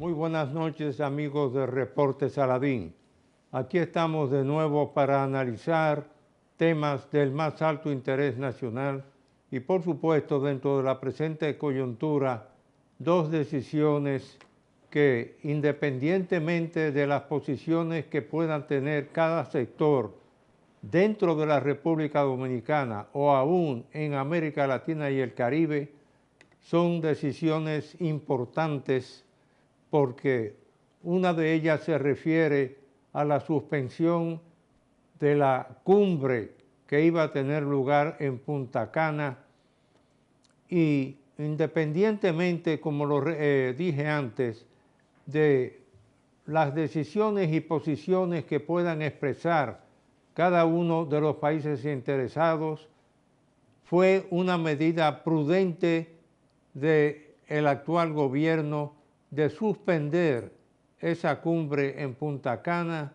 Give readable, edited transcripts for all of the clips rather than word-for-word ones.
Muy buenas noches, amigos de Reporte Saladín. Aquí estamos de nuevo para analizar temas del más alto interés nacional y, por supuesto, dentro de la presente coyuntura, dos decisiones que, independientemente de las posiciones que puedan tener cada sector dentro de la República Dominicana o aún en América Latina y el Caribe, son decisiones importantes porque una de ellas se refiere a la suspensión de la cumbre que iba a tener lugar en Punta Cana y independientemente, como lo dije antes, de las decisiones y posiciones que puedan expresar cada uno de los países interesados, fue una medida prudente del actual gobierno de suspender esa cumbre en Punta Cana,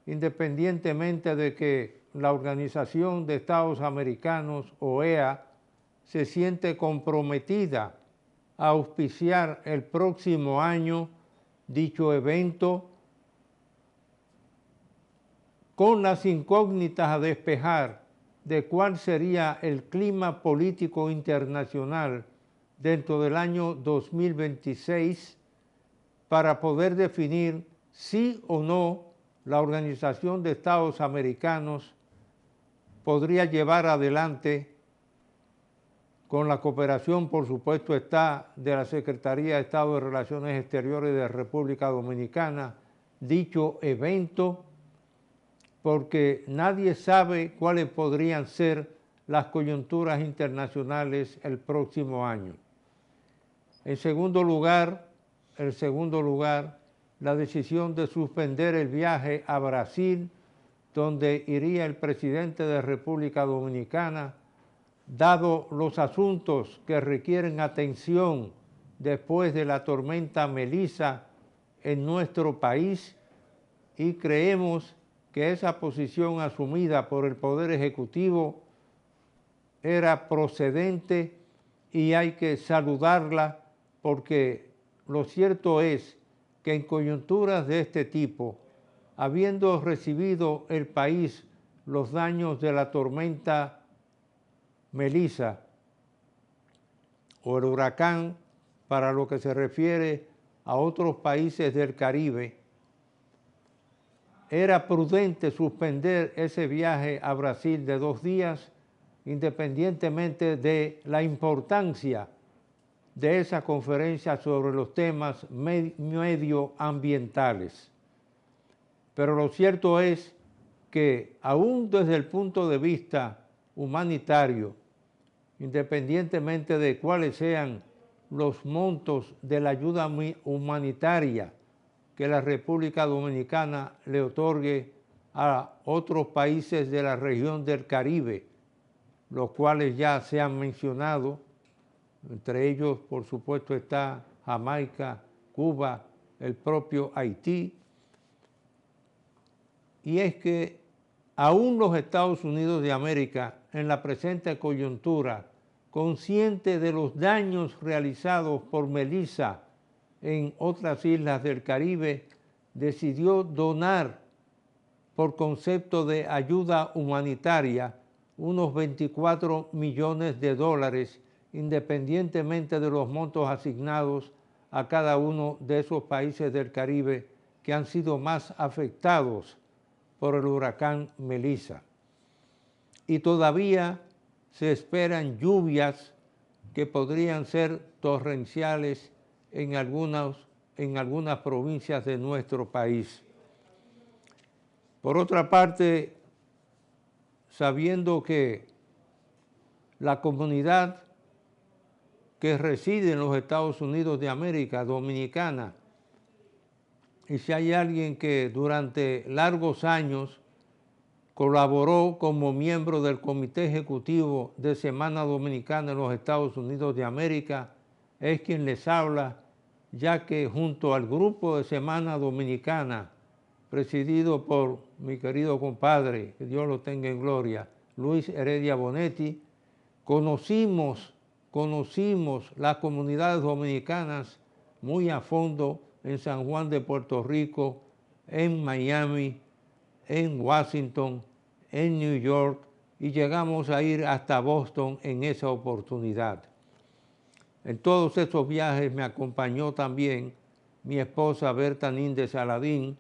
independientemente de que la Organización de Estados Americanos, OEA, se siente comprometida a auspiciar el próximo año dicho evento, con las incógnitas a despejar de cuál sería el clima político internacional dentro del año 2026 para poder definir si o no la Organización de Estados Americanos podría llevar adelante, con la cooperación, por supuesto, está de la Secretaría de Estado de Relaciones Exteriores de República Dominicana, dicho evento, porque nadie sabe cuáles podrían ser las coyunturas internacionales el próximo año. En segundo lugar, la decisión de suspender el viaje a Brasil, donde iría el presidente de República Dominicana, dado los asuntos que requieren atención después de la tormenta Melissa en nuestro país, y creemos que esa posición asumida por el Poder Ejecutivo era procedente y hay que saludarla, porque lo cierto es que en coyunturas de este tipo, habiendo recibido el país los daños de la tormenta Melissa o el huracán, para lo que se refiere a otros países del Caribe, era prudente suspender ese viaje a Brasil de 2 días, independientemente de la importancia de esa conferencia sobre los temas medioambientales. Pero lo cierto es que aún desde el punto de vista humanitario, independientemente de cuáles sean los montos de la ayuda humanitaria que la República Dominicana le otorgue a otros países de la región del Caribe, los cuales ya se han mencionado, entre ellos, por supuesto, está Jamaica, Cuba, el propio Haití, y es que aún los Estados Unidos de América, en la presente coyuntura, consciente de los daños realizados por Melissa en otras islas del Caribe, decidió donar por concepto de ayuda humanitaria unos 24 millones de dólares, independientemente de los montos asignados a cada uno de esos países del Caribe que han sido más afectados por el huracán Melissa. Y todavía se esperan lluvias que podrían ser torrenciales en algunas provincias de nuestro país. Por otra parte, sabiendo que la comunidad que reside en los Estados Unidos de América, dominicana, y si hay alguien que durante largos años colaboró como miembro del Comité Ejecutivo de Semana Dominicana en los Estados Unidos de América, es quien les habla, ya que junto al grupo de Semana Dominicana, presidido por mi querido compadre, que Dios lo tenga en gloria, Luis Heredia Bonetti, conocimos las comunidades dominicanas muy a fondo en San Juan de Puerto Rico, en Miami, en Washington, en New York, y llegamos a ir hasta Boston en esa oportunidad. En todos esos viajes me acompañó también mi esposa Berta Níndez Saladín,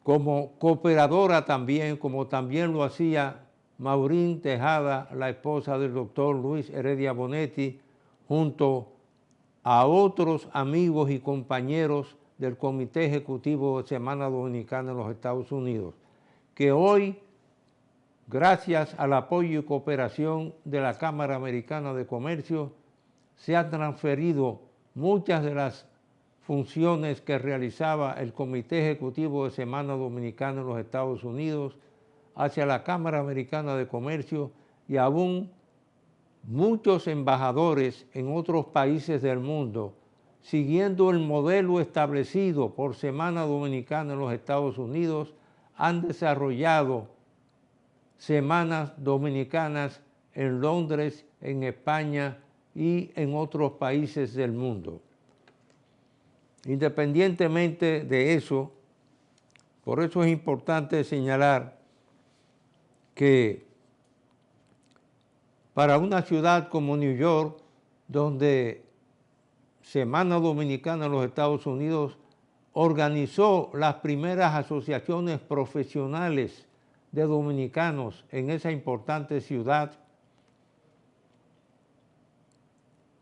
como cooperadora también, como también lo hacía Maurín Tejada, la esposa del doctor Luis Heredia Bonetti, junto a otros amigos y compañeros del Comité Ejecutivo de Semana Dominicana en los Estados Unidos, que hoy, gracias al apoyo y cooperación de la Cámara Americana de Comercio, se han transferido muchas de las funciones que realizaba el Comité Ejecutivo de Semana Dominicana en los Estados Unidos hacia la Cámara Americana de Comercio, y aún muchos embajadores en otros países del mundo, siguiendo el modelo establecido por Semana Dominicana en los Estados Unidos, han desarrollado semanas dominicanas en Londres, en España y en otros países del mundo. Independientemente de eso, por eso es importante señalar que para una ciudad como New York, donde Semana Dominicana en los Estados Unidos organizó las primeras asociaciones profesionales de dominicanos en esa importante ciudad,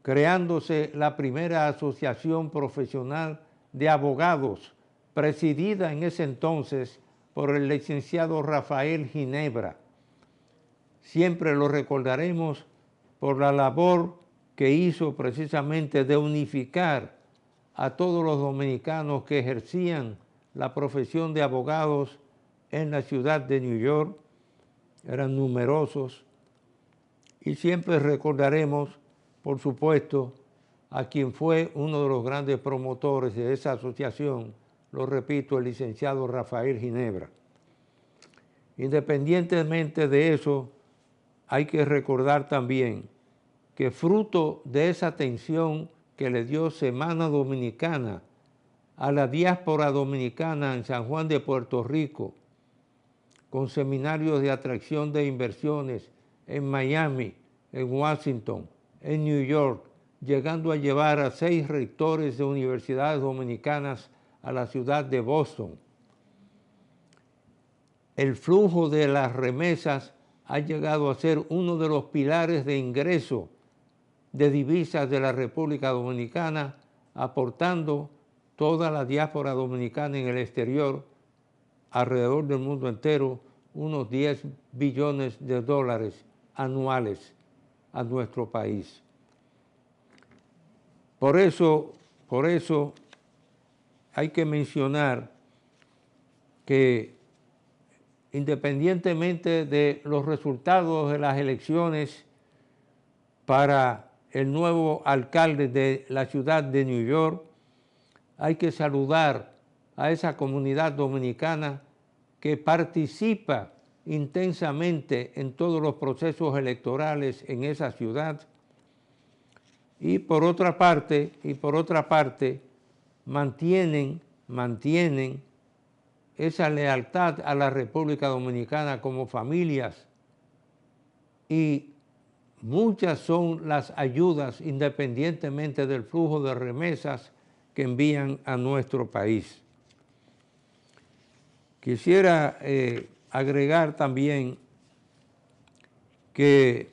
creándose la primera asociación profesional de abogados, presidida en ese entonces por el licenciado Rafael Ginebra. Siempre lo recordaremos por la labor que hizo precisamente de unificar a todos los dominicanos que ejercían la profesión de abogados en la ciudad de New York. Eran numerosos, y siempre recordaremos, por supuesto, a quien fue uno de los grandes promotores de esa asociación, lo repito, el licenciado Rafael Ginebra. Independientemente de eso, hay que recordar también que fruto de esa atención que le dio Semana Dominicana a la diáspora dominicana en San Juan de Puerto Rico, con seminarios de atracción de inversiones en Miami, en Washington, en New York, llegando a llevar a 6 rectores de universidades dominicanas a la ciudad de Boston. El flujo de las remesas ha llegado a ser uno de los pilares de ingreso de divisas de la República Dominicana, aportando toda la diáspora dominicana en el exterior, alrededor del mundo entero, unos 10 billones de dólares anuales a nuestro país. Por eso hay que mencionar que independientemente de los resultados de las elecciones para el nuevo alcalde de la ciudad de New York, hay que saludar a esa comunidad dominicana que participa intensamente en todos los procesos electorales en esa ciudad, y por otra parte mantienen esa lealtad a la República Dominicana como familias, y muchas son las ayudas, independientemente del flujo de remesas, que envían a nuestro país. Quisiera agregar también que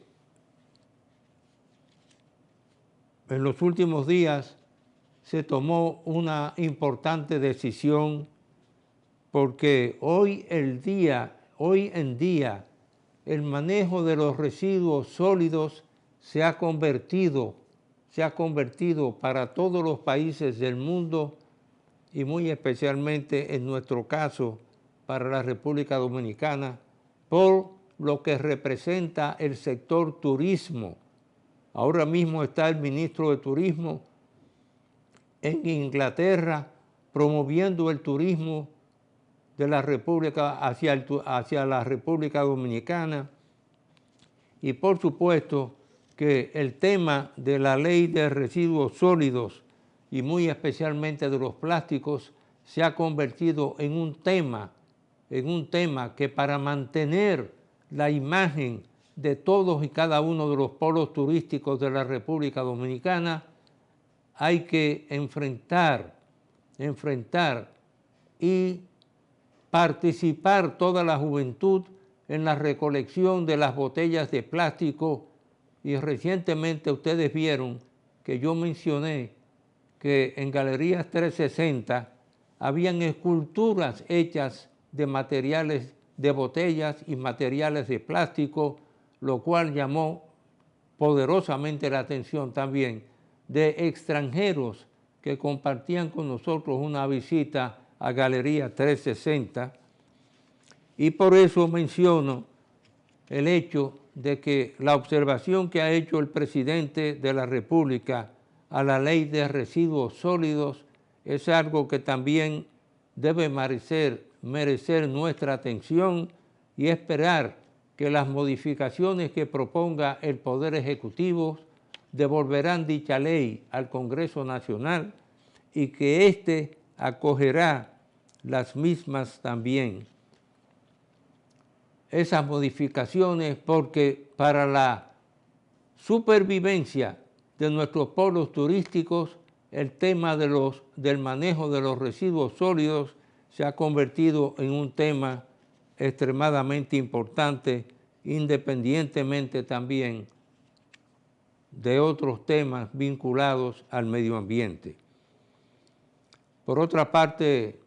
en los últimos días se tomó una importante decisión, porque hoy en día el manejo de los residuos sólidos se ha convertido para todos los países del mundo, y muy especialmente en nuestro caso para la República Dominicana, por lo que representa el sector turismo. Ahora mismo está el ministro de Turismo en Inglaterra promoviendo el turismo de la República hacia la República Dominicana, y por supuesto que el tema de la ley de residuos sólidos y muy especialmente de los plásticos, se ha convertido en un tema que para mantener la imagen de todos y cada uno de los polos turísticos de la República Dominicana, hay que enfrentar y participar toda la juventud en la recolección de las botellas de plástico. Y recientemente ustedes vieron que yo mencioné que en Galerías 360 habían esculturas hechas de materiales de botellas y materiales de plástico, lo cual llamó poderosamente la atención también de extranjeros que compartían con nosotros una visita a Galería 360, y por eso menciono el hecho de que la observación que ha hecho el presidente de la República a la ley de residuos sólidos es algo que también debe merecer nuestra atención y esperar que las modificaciones que proponga el Poder Ejecutivo devolverán dicha ley al Congreso Nacional y que éste acogerá las mismas también. Esas modificaciones, porque para la supervivencia de nuestros polos turísticos, el tema del manejo de los residuos sólidos se ha convertido en un tema extremadamente importante, independientemente también de otros temas vinculados al medio ambiente. Por otra parte,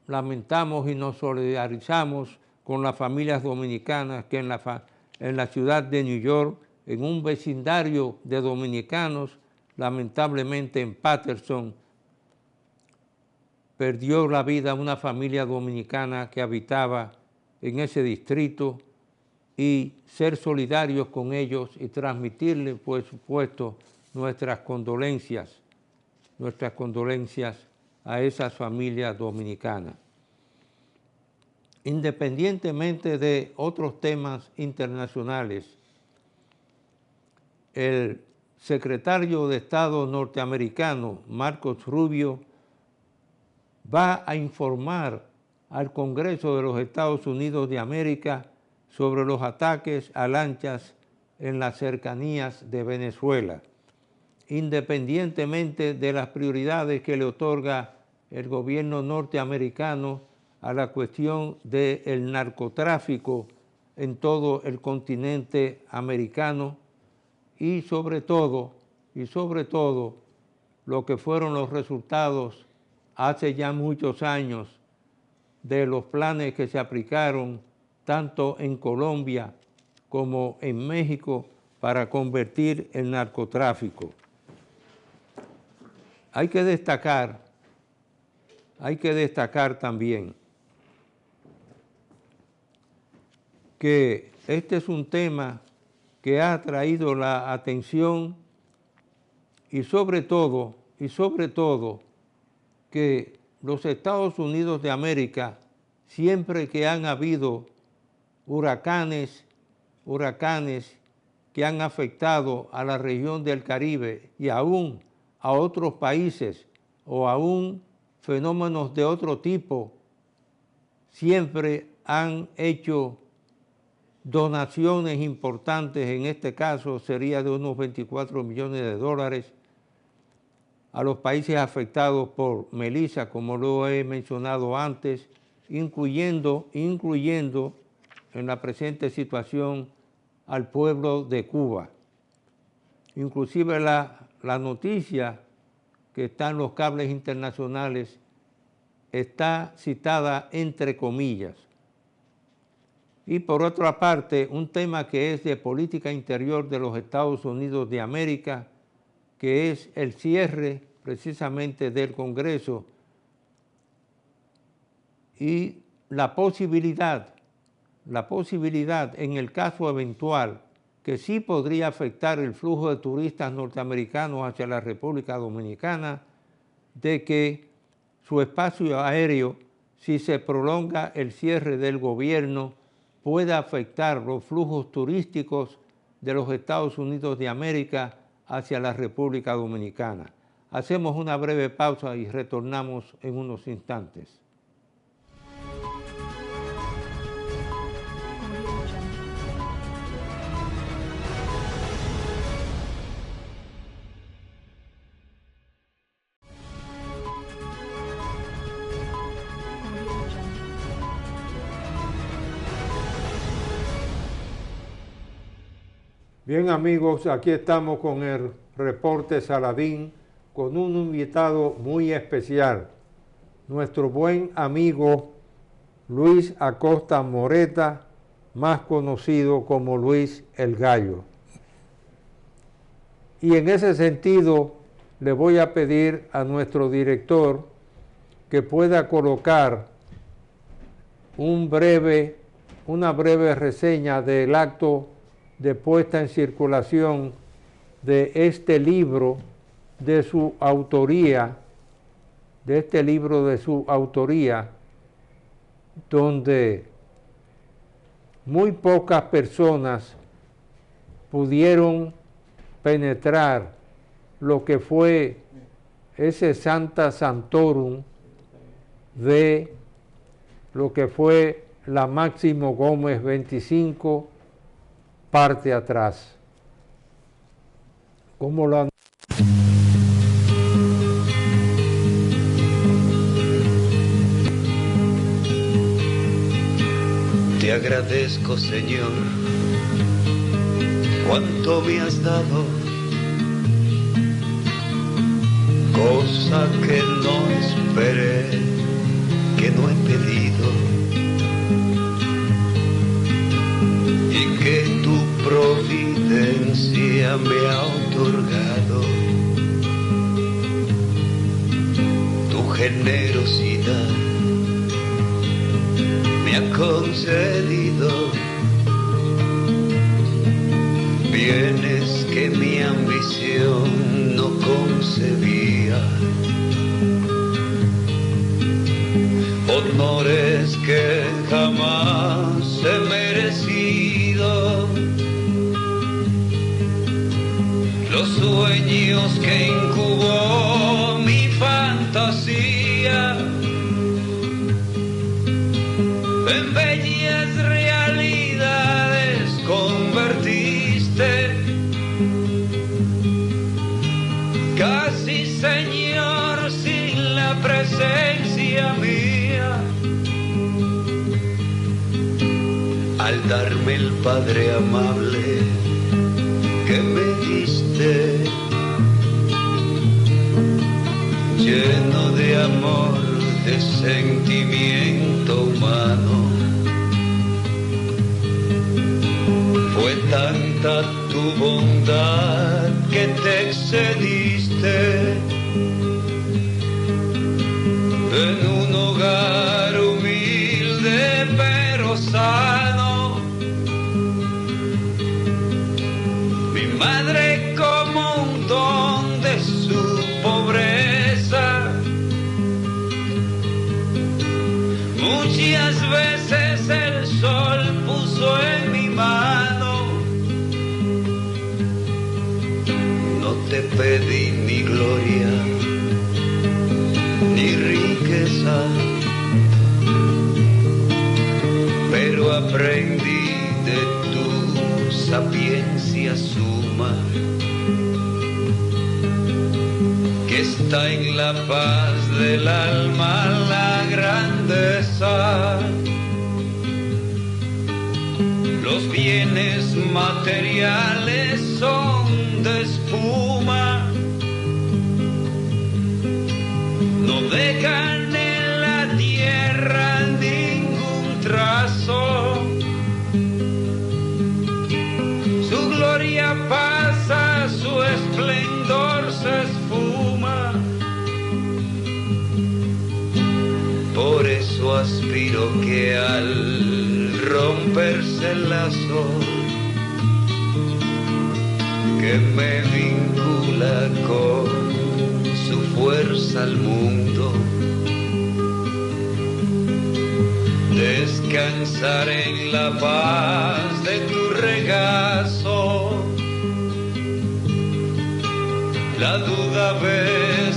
lamentamos y nos solidarizamos con las familias dominicanas que en la ciudad de New York, en un vecindario de dominicanos, lamentablemente en Paterson, perdió la vida una familia dominicana que habitaba en ese distrito, y ser solidarios con ellos y transmitirles, por supuesto, nuestras condolencias a esas familias dominicanas. Independientemente de otros temas internacionales, el secretario de Estado norteamericano, Marcos Rubio, va a informar al Congreso de los Estados Unidos de América sobre los ataques a lanchas en las cercanías de Venezuela, independientemente de las prioridades que le otorga el gobierno norteamericano a la cuestión del narcotráfico en todo el continente americano, y sobre todo lo que fueron los resultados hace ya muchos años de los planes que se aplicaron tanto en Colombia como en México para convertir el narcotráfico. Hay que destacar también que este es un tema que ha atraído la atención y sobre todo que los Estados Unidos de América, siempre que han habido huracanes que han afectado a la región del Caribe y aún a otros países o aún fenómenos de otro tipo, siempre han hecho donaciones importantes. En este caso sería de unos 24 millones de dólares a los países afectados por Melissa, como lo he mencionado antes, incluyendo en la presente situación al pueblo de Cuba. Inclusive la noticia que está en los cables internacionales está citada entre comillas. Y por otra parte, un tema que es de política interior de los Estados Unidos de América, que es el cierre precisamente del Congreso y la posibilidad en el caso eventual que sí podría afectar el flujo de turistas norteamericanos hacia la República Dominicana, de que su espacio aéreo, si se prolonga el cierre del gobierno, pueda afectar los flujos turísticos de los Estados Unidos de América hacia la República Dominicana. Hacemos una breve pausa y retornamos en unos instantes. Bien amigos, aquí estamos con el reporte Saladín, con un invitado muy especial, nuestro buen amigo Luis Acosta Moreta, más conocido como Luis el Gallo. Y en ese sentido le voy a pedir a nuestro director que pueda colocar una breve reseña del acto de puesta en circulación de este libro de su autoría, donde muy pocas personas pudieron penetrar lo que fue ese Sancta Sanctorum de lo que fue la Máximo Gómez 25, parte atrás. ¿Cómo lo han... Te agradezco, Señor, cuánto me has dado, cosa que no esperé, que no he pedido, y que tu providencia me ha otorgado. Tu generosidad me ha concedido bienes que mi ambición no concebía, honores que jamás he merecido, los sueños que incubó mi fantasía en bellas realidades convertiste. Casi, Señor, sin la presencia mía, al darme el Padre amable que me diste, lleno de amor, de sentimiento humano. Fue tanta tu bondad que te excediste en un hogar humilde pero sano. Mi madre, como un don de su pobreza, muchas veces el sol puso en mi mano. No te pedí ni gloria ni riqueza, pero aprendí de tu sapiencia suma, que está en la paz del alma la grandeza. Los bienes materiales son de espuma, no dejan en la tierra ningún trazo. Su gloria pasa, su esplendor se esfuma. Por eso aspiro que al romperse el lazo que me vincula con su fuerza al mundo, descansar en la paz de tu regazo, la duda ve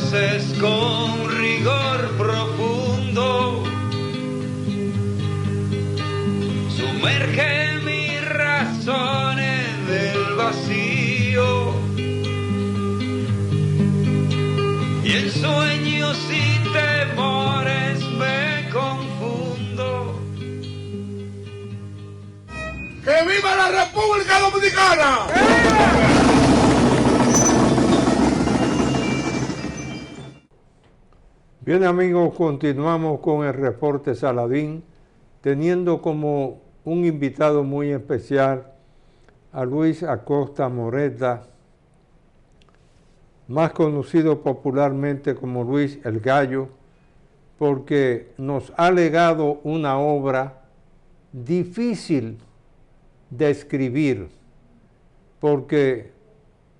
sueños y temores me confundo. ¡Que viva la República Dominicana! Bien amigos, continuamos con el reporte Saladín, teniendo como un invitado muy especial a Luis Acosta Moreta, más conocido popularmente como Luis el Gallo, porque nos ha legado una obra difícil de escribir, porque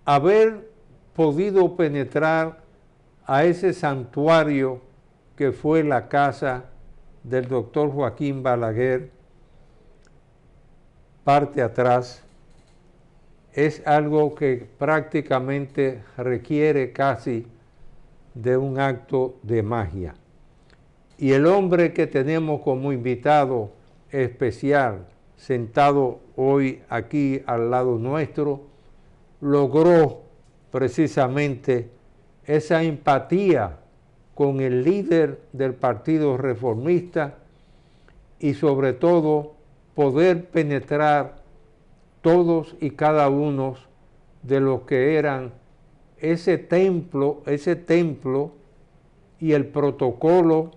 haber podido penetrar a ese santuario que fue la casa del doctor Joaquín Balaguer, parte atrás, es algo que prácticamente requiere casi de un acto de magia. Y el hombre que tenemos como invitado especial, sentado hoy aquí al lado nuestro, logró precisamente esa empatía con el líder del Partido Reformista y sobre todo poder penetrar todos y cada uno de los que eran ese templo y el protocolo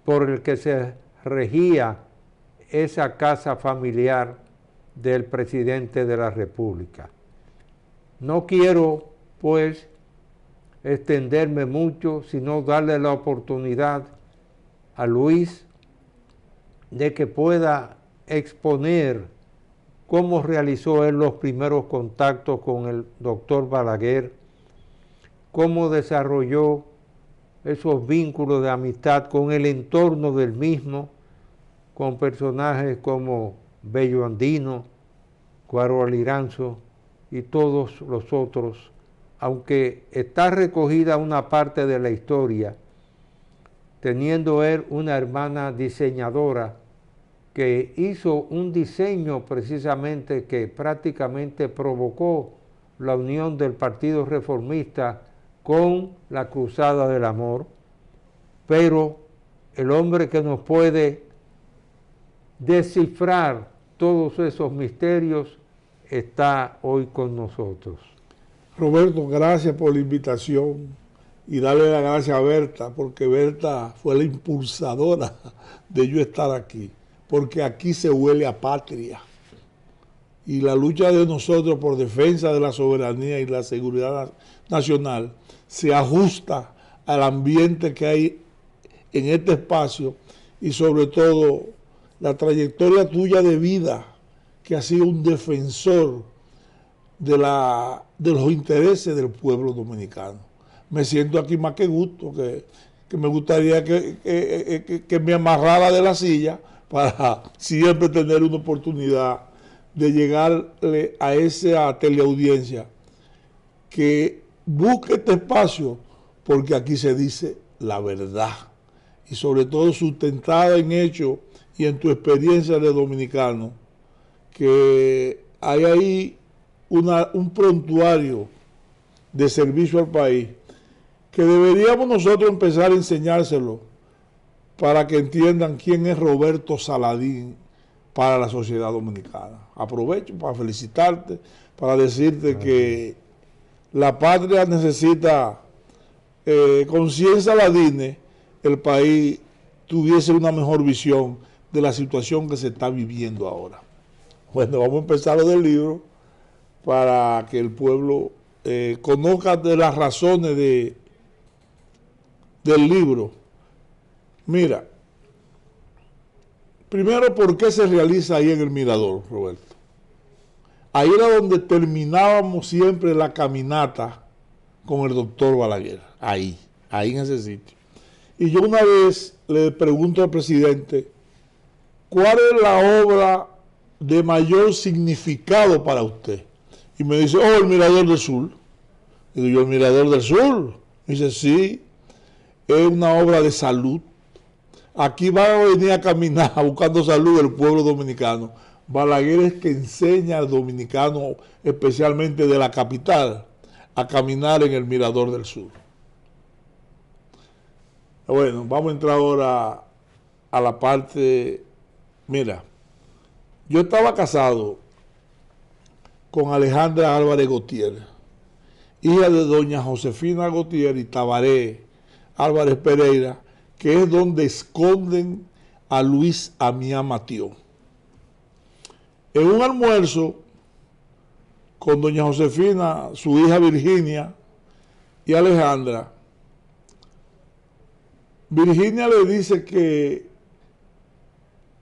por el que se regía esa casa familiar del presidente de la República. No quiero, pues, extenderme mucho, sino darle la oportunidad a Luis de que pueda exponer cómo realizó él los primeros contactos con el doctor Balaguer, cómo desarrolló esos vínculos de amistad con el entorno del mismo, con personajes como Bello Andino, Cuaro Aliranzo y todos los otros, aunque está recogida una parte de la historia, teniendo él una hermana diseñadora que hizo un diseño precisamente que prácticamente provocó la unión del Partido Reformista con la Cruzada del Amor, pero el hombre que nos puede descifrar todos esos misterios está hoy con nosotros. Roberto, gracias por la invitación y darle las gracias a Berta, porque Berta fue la impulsadora de yo estar aquí, porque aquí se huele a patria. Y la lucha de nosotros por defensa de la soberanía y la seguridad nacional se ajusta al ambiente que hay en este espacio y sobre todo la trayectoria tuya de vida, que has sido un defensor de los intereses del pueblo dominicano. Me siento aquí más que gusto, que me gustaría que me amarrara de la silla para siempre tener una oportunidad de llegarle a esa teleaudiencia que busque este espacio, porque aquí se dice la verdad y sobre todo sustentada en hechos y en tu experiencia de dominicano, que hay ahí un prontuario de servicio al país que deberíamos nosotros empezar a enseñárselo para que entiendan quién es Roberto Saladín para la sociedad dominicana. Aprovecho para felicitarte, para decirte que la patria necesita, con 100 Saladines, el país tuviese una mejor visión de la situación que se está viviendo ahora. Bueno, vamos a empezar lo del libro para que el pueblo conozca de las razones del libro. Mira, primero, ¿por qué se realiza ahí en el Mirador, Roberto? Ahí era donde terminábamos siempre la caminata con el doctor Balaguer, ahí en ese sitio. Y yo una vez le pregunto al presidente, ¿cuál es la obra de mayor significado para usted? Y me dice, el Mirador del Sur. Digo yo, ¿el Mirador del Sur? Me dice, sí, es una obra de salud. Aquí va a venir a caminar buscando salud el pueblo dominicano. Balaguer es que enseña al dominicano, especialmente de la capital, a caminar en el Mirador del Sur. Bueno, vamos a entrar ahora a la parte. Mira, yo estaba casado con Alejandra Álvarez Gautier, hija de doña Josefina Gautier y Tabaré Álvarez Pereira, que es donde esconden a Luis Amiá Matió. En un almuerzo con doña Josefina, su hija Virginia y Alejandra, Virginia le dice que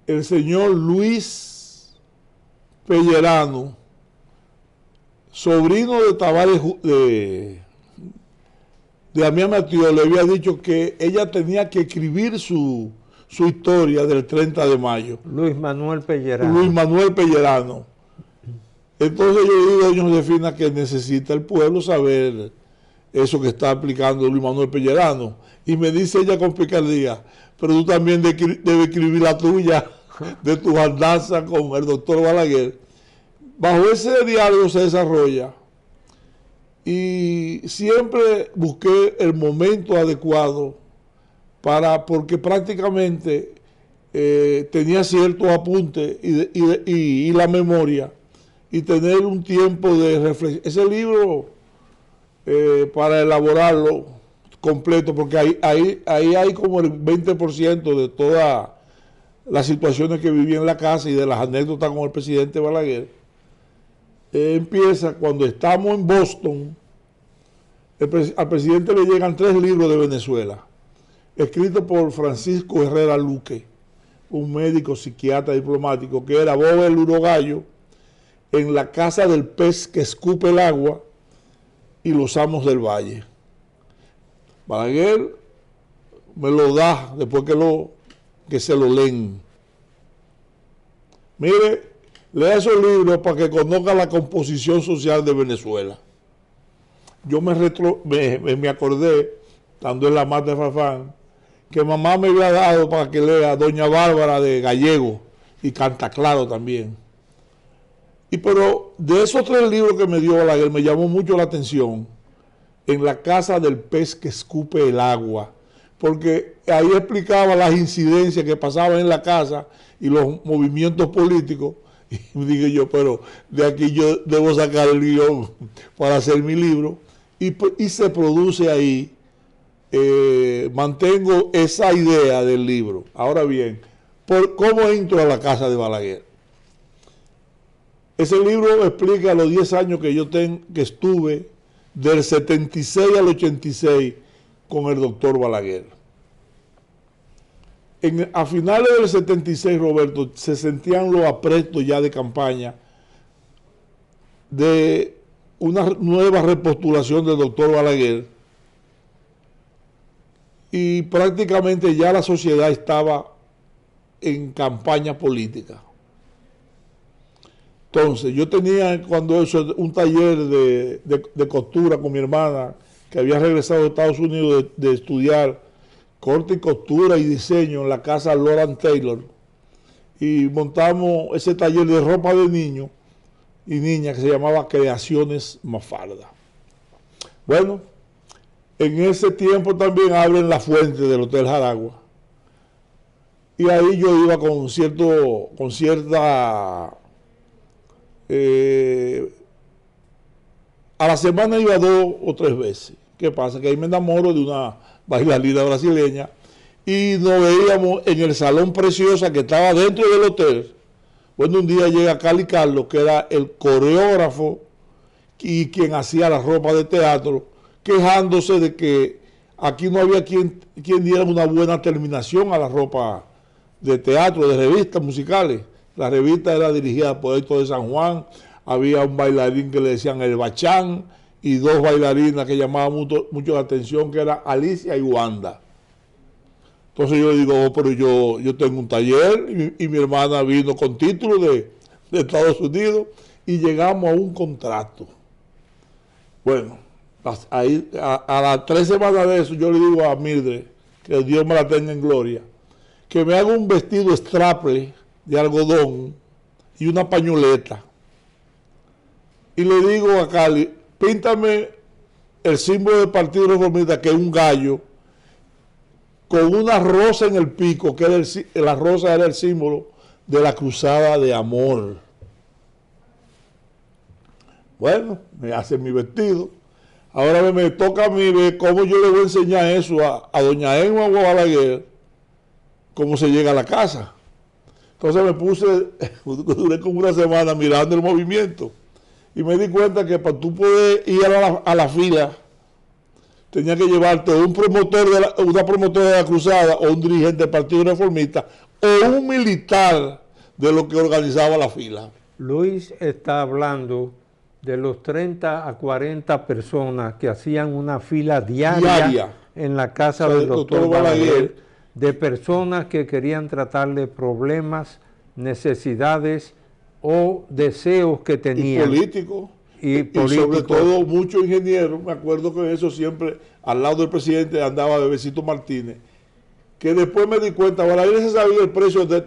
el señor Luis Pellerano, sobrino de Tabaré de Amiá Matió, le había dicho que ella tenía que escribir su historia del 30 de mayo. Luis Manuel Pellerano. Luis Manuel Pellerano. Entonces yo le digo a doña Josefina que necesita el pueblo saber eso que está aplicando Luis Manuel Pellerano. Y me dice ella con picardía, pero tú también debes escribir la tuya de tus andanzas con el doctor Balaguer. Bajo ese diálogo se desarrolla y siempre busqué el momento adecuado porque prácticamente tenía ciertos apuntes y la memoria y tener un tiempo de reflexión. Ese libro, para elaborarlo completo, porque ahí hay como el 20% de todas las situaciones que viví en la casa y de las anécdotas con el presidente Balaguer. Empieza cuando estamos en Boston. Al presidente le llegan 3 libros de Venezuela, escritos por Francisco Herrera Luque, un médico psiquiatra diplomático, que era Bob el Urogallo, En la casa del pez que escupe el agua y Los amos del valle. Balaguer me lo da después que se lo leen. Mire, lea esos libros para que conozca la composición social de Venezuela. Yo me acordé, estando en la Mata de Farfán, que mamá me había dado para que lea Doña Bárbara de Gallego y Canta Claro también. Pero de esos 3 libros que me dio Balaguer, me llamó mucho la atención En la casa del pez que escupe el agua, porque ahí explicaba las incidencias que pasaban en la casa y los movimientos políticos. Y dije yo, pero de aquí yo debo sacar el guión para hacer mi libro. Y se produce ahí, mantengo esa idea del libro. Ahora bien, ¿cómo entro a la casa de Balaguer? Ese libro explica los 10 años que estuve del 76 al 86 con el doctor Balaguer. A finales del 76, Roberto, se sentían los aprestos ya de campaña de una nueva repostulación del doctor Balaguer y prácticamente ya la sociedad estaba en campaña política. Entonces, yo tenía cuando eso un taller de costura con mi hermana, que había regresado de Estados Unidos de estudiar corte y costura y diseño en la casa Loran Taylor. Y montamos ese taller de ropa de niños y niñas que se llamaba Creaciones Mafalda. Bueno, en ese tiempo también abren la fuente del Hotel Jaragua. Y ahí yo iba con cierta... a la semana iba 2 o 3 veces. ¿Qué pasa? Que ahí me enamoro de una bailarina brasileña y nos veíamos en el Salón Preciosa que estaba dentro del hotel. Bueno, un día llega Cali Carlos, que era el coreógrafo y quien hacía la ropa de teatro, quejándose de que aquí no había quien diera una buena terminación a la ropa de teatro, de revistas musicales. La revista era dirigida por Héctor de San Juan, había un bailarín que le decían el Bachán y 2 bailarinas que llamaban mucho la atención, que era Alicia y Wanda. Entonces yo le digo, pero yo tengo un taller y mi hermana vino con título de Estados Unidos y llegamos a un contrato. Bueno, ahí, a las 3 semanas de eso yo le digo a Mildred, que Dios me la tenga en gloria, que me haga un vestido straple de algodón y una pañoleta. Y le digo a Cali, píntame el símbolo del Partido Reformista, que es un gallo, con una rosa en el pico, que era la rosa era el símbolo de la cruzada de amor. Bueno, me hacen mi vestido. Ahora me toca a mí ver cómo yo le voy a enseñar eso a doña Emma Balaguer, cómo se llega a la casa. Entonces me puse, duré como una semana mirando el movimiento y me di cuenta que para tú poder ir a la fila, tenía que llevarte un promotor una promotora de la cruzada o un dirigente del Partido Reformista o un militar de lo que organizaba la fila. Luis está hablando de los 30 a 40 personas que hacían una fila diaria en la casa del doctor Balaguer, de personas que querían tratarle problemas, necesidades o deseos que tenían. Y sobre todo muchos ingenieros. Me acuerdo que eso siempre al lado del presidente andaba Bebecito Martínez, que después me di cuenta, Balaguer se sabía el precio de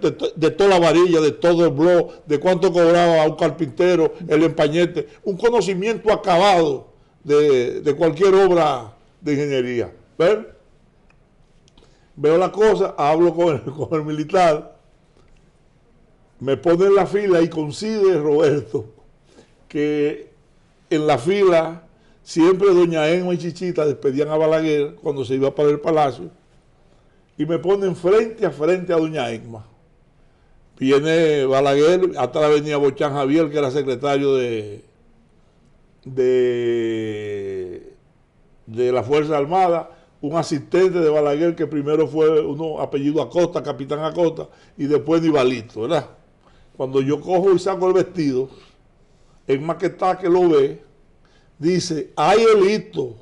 toda la varilla, de todo el blog, de cuánto cobraba a un carpintero, el empañete, un conocimiento acabado de cualquier obra de ingeniería. ¿Ven? Veo la cosa, hablo con el militar, me pone en la fila y coincide Roberto que en la fila siempre doña Emma y Chichita despedían a Balaguer cuando se iba para el palacio y me ponen frente a doña Emma. Viene Balaguer, atrás venía Bochán Javier, que era secretario de la Fuerza Armada, un asistente de Balaguer que primero fue uno apellido Acosta, capitán Acosta, y después Nivalito, ¿verdad? Cuando yo cojo y saco el vestido, el maquetá que lo ve, dice, ay Elito,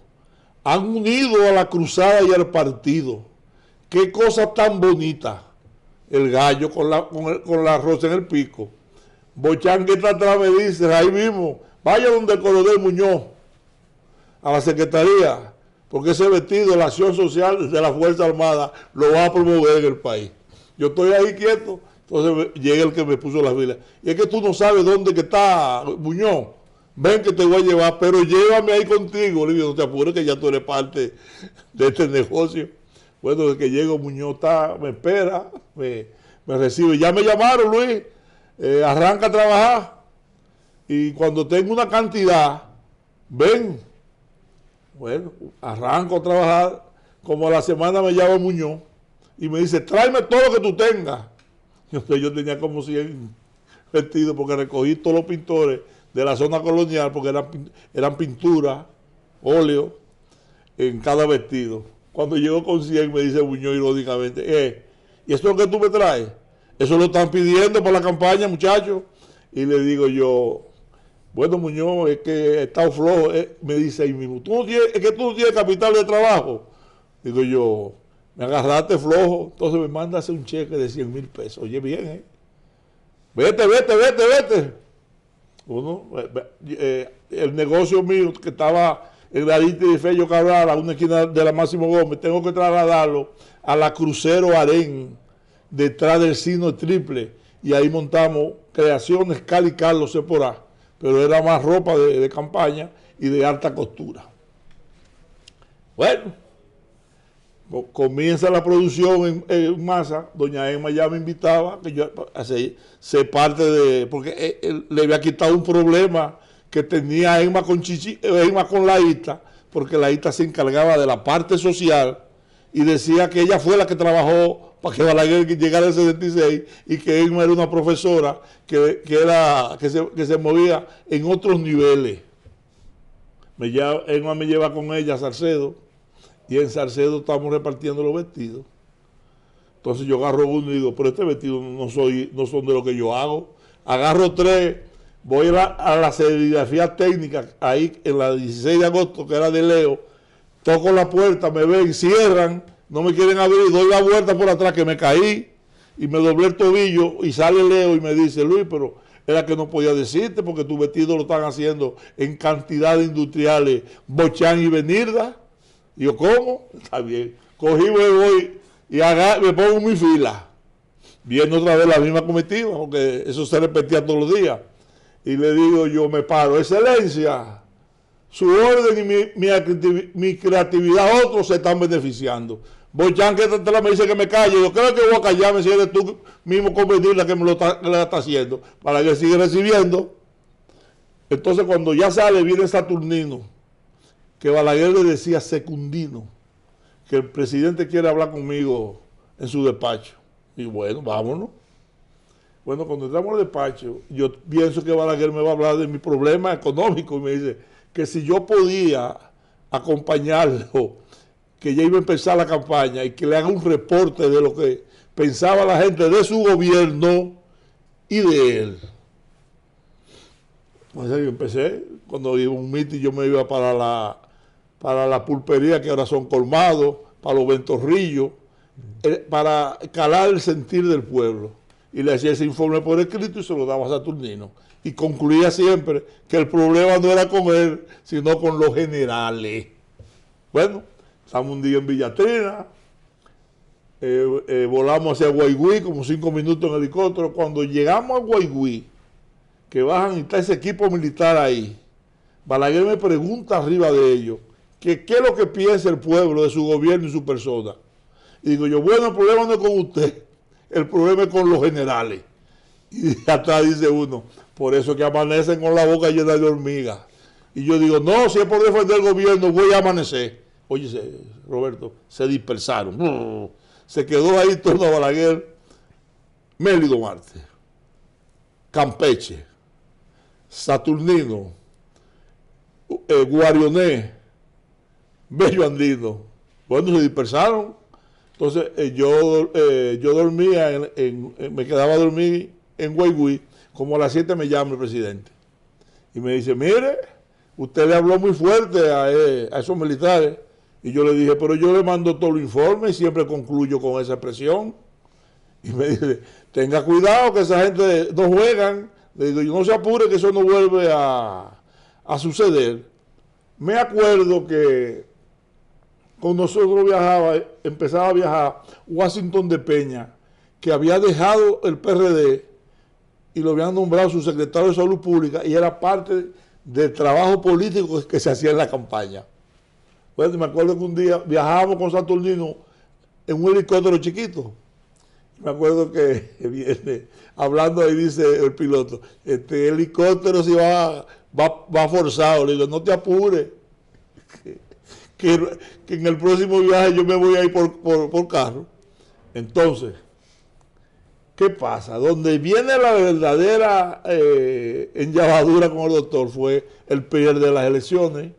han unido a la cruzada y al partido. Qué cosa tan bonita. El gallo con la rosa en el pico. Bochán que está atrás me dice, ahí mismo, vaya donde el coronel Muñoz, a la secretaría, porque ese vestido, la acción social de la Fuerza Armada, lo va a promover en el país. Yo estoy ahí quieto, entonces llega el que me puso la fila. Y es que tú no sabes dónde que está Muñoz. Ven que te voy a llevar, pero llévame ahí contigo. Le digo, no te apures que ya tú eres parte de este negocio. Bueno, desde que llego Muñoz me espera, me recibe. Ya me llamaron, Luis, arranca a trabajar. Y cuando tengo una cantidad, ven. Bueno, arranco a trabajar. Como a la semana me llama Muñoz y me dice, tráeme todo lo que tú tengas. Yo tenía como 100 vestidos porque recogí todos los pintores de la zona colonial porque eran pinturas, óleo, en cada vestido. Cuando llegó con 100 me dice Muñoz irónicamente, ¿y esto es lo que tú me traes? Eso lo están pidiendo para la campaña, muchachos. Y le digo yo, bueno Muñoz, es que he estado flojo. Me dice ahí mismo, es que tú no tienes capital de trabajo. Digo yo, me agarraste flojo. Entonces me manda a hacer un cheque de 100,000 pesos. Oye bien, vete. Uno, el negocio mío que estaba en la Dite de Fello Cabral, a una esquina de la Máximo Gómez, tengo que trasladarlo a la Crucero Harén, detrás del Sino Triple, y ahí montamos Creaciones Cali Carlos Seporá, pero era más ropa de campaña y de alta costura. Bueno, comienza la producción en masa. Doña Emma ya me invitaba que yo se parte de, porque le había quitado un problema que tenía Emma con la ITA, porque la ITA se encargaba de la parte social y decía que ella fue la que trabajó para que Balaguer llegara al 76 y que Emma era una profesora que se movía en otros niveles. Emma me lleva con ella a Salcedo y en Salcedo estamos repartiendo los vestidos. Entonces yo agarro uno y digo, pero este vestido no son de lo que yo hago. Agarro 3. Voy a la serigrafía técnica, ahí en la 16 de agosto, que era de Leo, toco la puerta, me ven, cierran, no me quieren abrir, doy la vuelta por atrás, que me caí, y me doblé el tobillo, y sale Leo y me dice, Luis, pero era que no podía decirte, porque tu vestido lo están haciendo en cantidades industriales, Bochán y Benirda. Y yo, ¿cómo? Está bien. Cogí, me voy, y me pongo en mi fila, viendo otra vez la misma comitiva, porque eso se repetía todos los días. Y le digo yo, me paro, excelencia, su orden y mi creatividad, otros se están beneficiando. Bochán que me dice que me calle, yo creo que voy a callarme si eres tú mismo convenirla que me lo está haciendo, para que siga recibiendo. Entonces cuando ya sale, viene Saturnino, que Balaguer le decía secundino, que el presidente quiere hablar conmigo en su despacho. Y bueno, vámonos. Bueno, cuando entramos al despacho, yo pienso que Balaguer me va a hablar de mi problema económico y me dice que si yo podía acompañarlo, que ya iba a empezar la campaña y que le haga un reporte de lo que pensaba la gente de su gobierno y de él. Entonces yo empecé, cuando iba a un mitin yo me iba para la pulpería, que ahora son colmados, para los ventorrillos, para calar el sentir del pueblo. Y le hacía ese informe por escrito y se lo daba a Saturnino. Y concluía siempre que el problema no era con él, sino con los generales. Bueno, estamos un día en Villatrina, volamos hacia Guaigüí, como 5 minutos en helicóptero. Cuando llegamos a Guaigüí, que bajan y está ese equipo militar ahí, Balaguer me pregunta arriba de ellos, que qué es lo que piensa el pueblo de su gobierno y su persona. Y digo yo, bueno, el problema no es con usted, el problema es con los generales. Y hasta dice uno, por eso que amanecen con la boca llena de hormigas. Y yo digo, no, si es por defender el gobierno, voy a amanecer. Oye, Roberto, se dispersaron. Se quedó ahí todo Balaguer, Mélido Marte, Campeche, Saturnino, Guarioné, Bello Andino. Bueno, se dispersaron. Entonces yo dormía, me quedaba a dormir en Guaigüí. Como a las 7 me llama el presidente. Y me dice, mire, usted le habló muy fuerte a esos militares. Y yo le dije, pero yo le mando todo el informe y siempre concluyo con esa expresión. Y me dice, tenga cuidado que esa gente no juegan. Le digo, yo no se apure que eso no vuelve a suceder. Me acuerdo que cuando nosotros empezaba a viajar Washington de Peña, que había dejado el PRD y lo habían nombrado su secretario de Salud Pública y era parte del trabajo político que se hacía en la campaña. Bueno, me acuerdo que un día viajábamos con Saturnino en un helicóptero chiquito. Me acuerdo que viene hablando ahí, dice el piloto, este helicóptero si va forzado. Le digo, no te apures, que en el próximo viaje yo me voy a ir por carro. Entonces, ¿qué pasa? Donde viene la verdadera enllavadura con el doctor fue el periodo de las elecciones.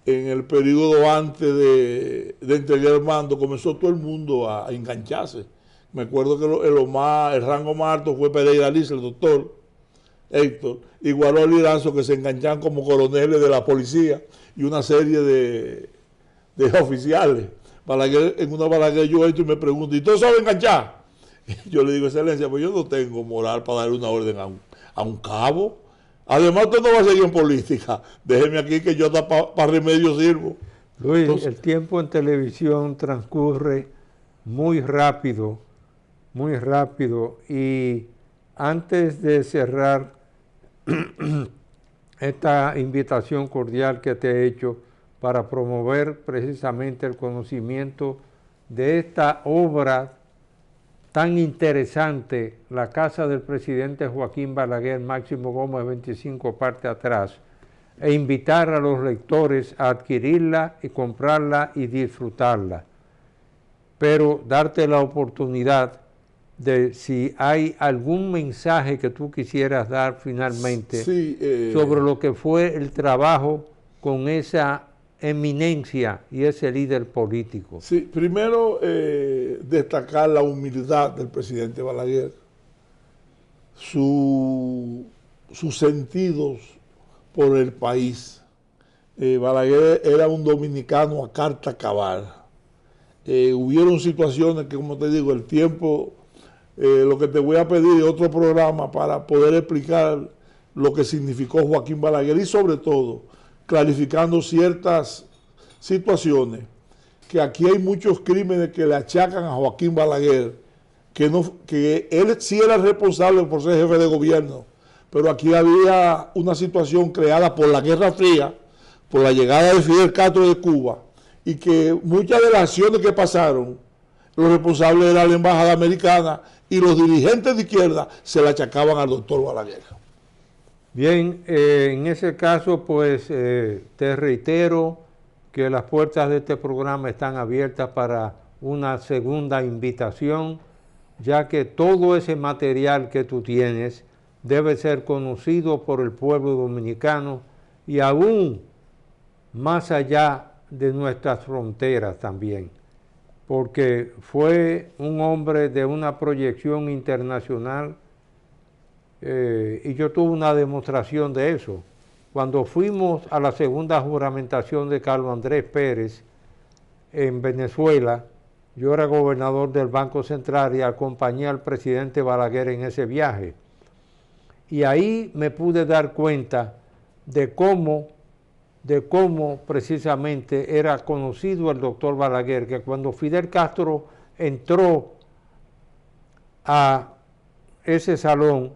En el periodo antes de entregar el mando, comenzó todo el mundo a engancharse. Me acuerdo que el rango más alto fue Pereira Liz, el doctor Héctor, igualó a Liranzo, que se enganchan como coroneles de la policía y una serie de oficiales. En una Balaguer yo entro y me pregunto, ¿y todos saben enganchar? Y yo le digo, excelencia, pues yo no tengo moral para darle una orden a un cabo. Además, usted no va a seguir en política. Déjeme aquí que yo para remedio sirvo. Luis, entonces, el tiempo en televisión transcurre muy rápido, y antes de cerrar esta invitación cordial que te he hecho para promover precisamente el conocimiento de esta obra tan interesante, la casa del presidente Joaquín Balaguer, Máximo Gómez 25, parte atrás, e invitar a los lectores a adquirirla y comprarla y disfrutarla. Pero darte la oportunidad de si hay algún mensaje que tú quisieras dar finalmente sobre lo que fue el trabajo con esa eminencia y ese líder político. Sí, primero destacar la humildad del presidente Balaguer, sus sentidos por el país. Balaguer era un dominicano a carta cabal. Hubieron situaciones que, como te digo, el tiempo, lo que te voy a pedir es otro programa para poder explicar lo que significó Joaquín Balaguer y sobre todo clarificando ciertas situaciones, que aquí hay muchos crímenes que le achacan a Joaquín Balaguer, que él sí era responsable por ser jefe de gobierno, pero aquí había una situación creada por la Guerra Fría, por la llegada de Fidel Castro de Cuba y que muchas de las acciones que pasaron, los responsables era la embajada americana y los dirigentes de izquierda se la achacaban al doctor Balaguer. Bien, en ese caso, pues te reitero que las puertas de este programa están abiertas para una segunda invitación, ya que todo ese material que tú tienes debe ser conocido por el pueblo dominicano y aún más allá de nuestras fronteras también, porque fue un hombre de una proyección internacional y yo tuve una demostración de eso. Cuando fuimos a la segunda juramentación de Carlos Andrés Pérez en Venezuela, yo era gobernador del Banco Central y acompañé al presidente Balaguer en ese viaje. Y ahí me pude dar cuenta de cómo precisamente era conocido el doctor Balaguer, que cuando Fidel Castro entró a ese salón,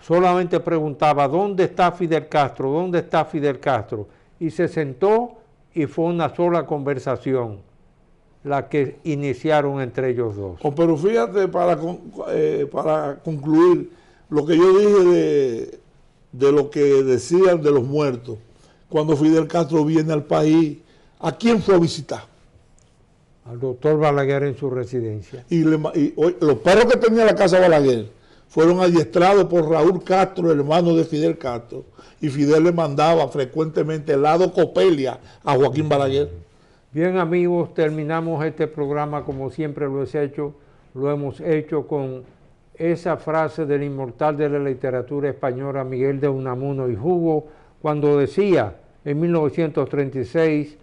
solamente preguntaba, ¿dónde está Fidel Castro? ¿Dónde está Fidel Castro? Y se sentó y fue una sola conversación la que iniciaron entre ellos dos. Oh, pero fíjate, para concluir, lo que yo dije de lo que decían de los muertos, cuando Fidel Castro viene al país, ¿a quién fue a visitar? Al doctor Balaguer en su residencia. Y los perros que tenía la casa Balaguer fueron adiestrados por Raúl Castro, hermano de Fidel Castro, y Fidel le mandaba frecuentemente helado Copelia a Joaquín Balaguer. Bien, amigos, terminamos este programa como siempre lo hemos hecho con esa frase del inmortal de la literatura española Miguel de Unamuno y Hugo, cuando decía en 1936,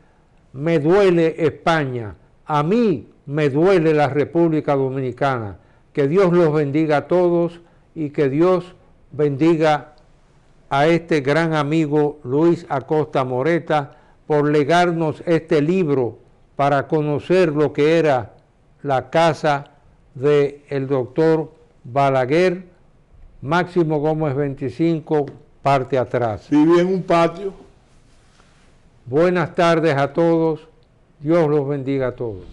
me duele España, a mí me duele la República Dominicana. Que Dios los bendiga a todos y que Dios bendiga a este gran amigo Luis Acosta Moreta por legarnos este libro para conocer lo que era la casa del doctor Balaguer. Máximo Gómez 25, parte atrás. Vivía en un patio. Buenas tardes a todos. Dios los bendiga a todos.